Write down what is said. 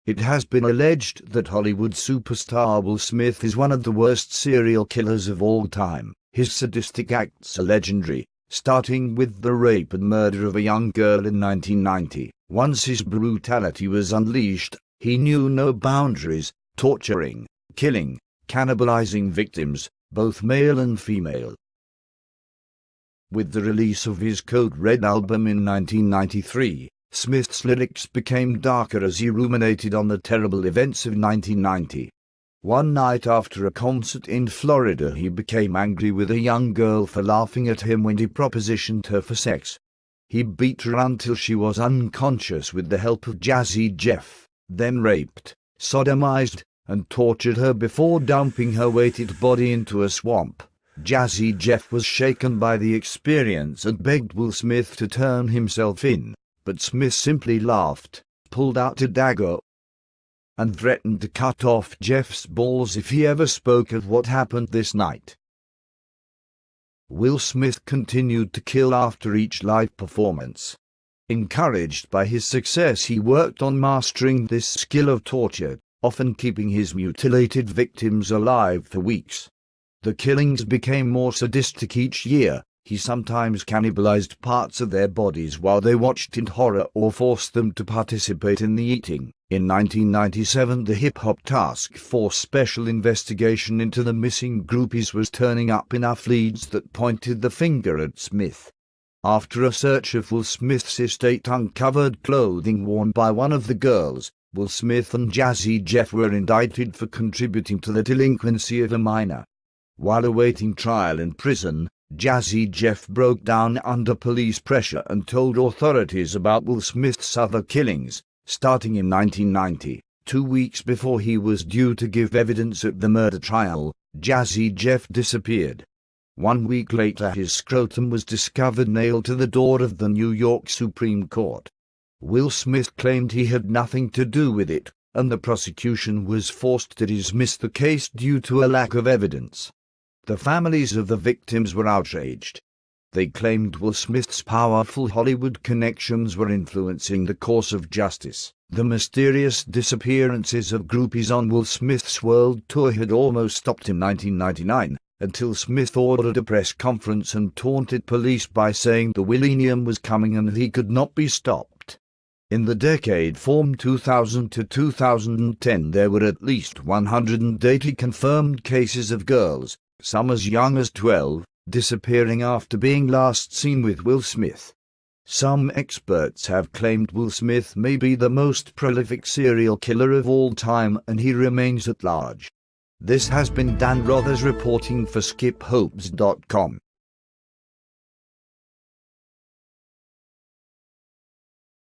It has been alleged that Hollywood superstar Will Smith is one of the worst serial killers of all time. His sadistic acts are legendary, starting with the rape and murder of a young girl in 1990. Once his brutality was unleashed, he knew no boundaries, torturing, killing, cannibalizing victims, both male and female. With the release of his Code Red album in 1993, Smith's lyrics became darker as he ruminated on the terrible events of 1990. One night after a concert in Florida, he became angry with a young girl for laughing at him when he propositioned her for sex. He beat her until she was unconscious with the help of Jazzy Jeff, then raped, sodomized, and tortured her before dumping her weighted body into a swamp. Jazzy Jeff was shaken by the experience and begged Will Smith to turn himself in, but Smith simply laughed, pulled out a dagger, and threatened to cut off Jeff's balls if he ever spoke of what happened this night. Will Smith continued to kill after each live performance. Encouraged by his success, he worked on mastering this skill of torture, often keeping his mutilated victims alive for weeks. The killings became more sadistic each year. He sometimes cannibalized parts of their bodies while they watched in horror or forced them to participate in the eating. In 1997, the Hip Hop Task Force special investigation into the missing groupies was turning up enough leads that pointed the finger at Smith. After a search of Will Smith's estate uncovered clothing worn by one of the girls, Will Smith and Jazzy Jeff were indicted for contributing to the delinquency of a minor. While awaiting trial in prison, Jazzy Jeff broke down under police pressure and told authorities about Will Smith's other killings, starting in 1990. 2 weeks before he was due to give evidence at the murder trial, Jazzy Jeff disappeared. 1 week later, his scrotum was discovered nailed to the door of the New York Supreme Court. Will Smith claimed he had nothing to do with it, and the prosecution was forced to dismiss the case due to a lack of evidence. The families of the victims were outraged. They claimed Will Smith's powerful Hollywood connections were influencing the course of justice. The mysterious disappearances of groupies on Will Smith's world tour had almost stopped in 1999, until Smith ordered a press conference and taunted police by saying the Willennium was coming and he could not be stopped. In the decade from 2000 to 2010, there were at least 180 confirmed cases of girls, some as young as 12, disappearing after being last seen with Will Smith. Some experts have claimed Will Smith may be the most prolific serial killer of all time, and he remains at large. This has been Dan Rothers reporting for SkipHopes.com.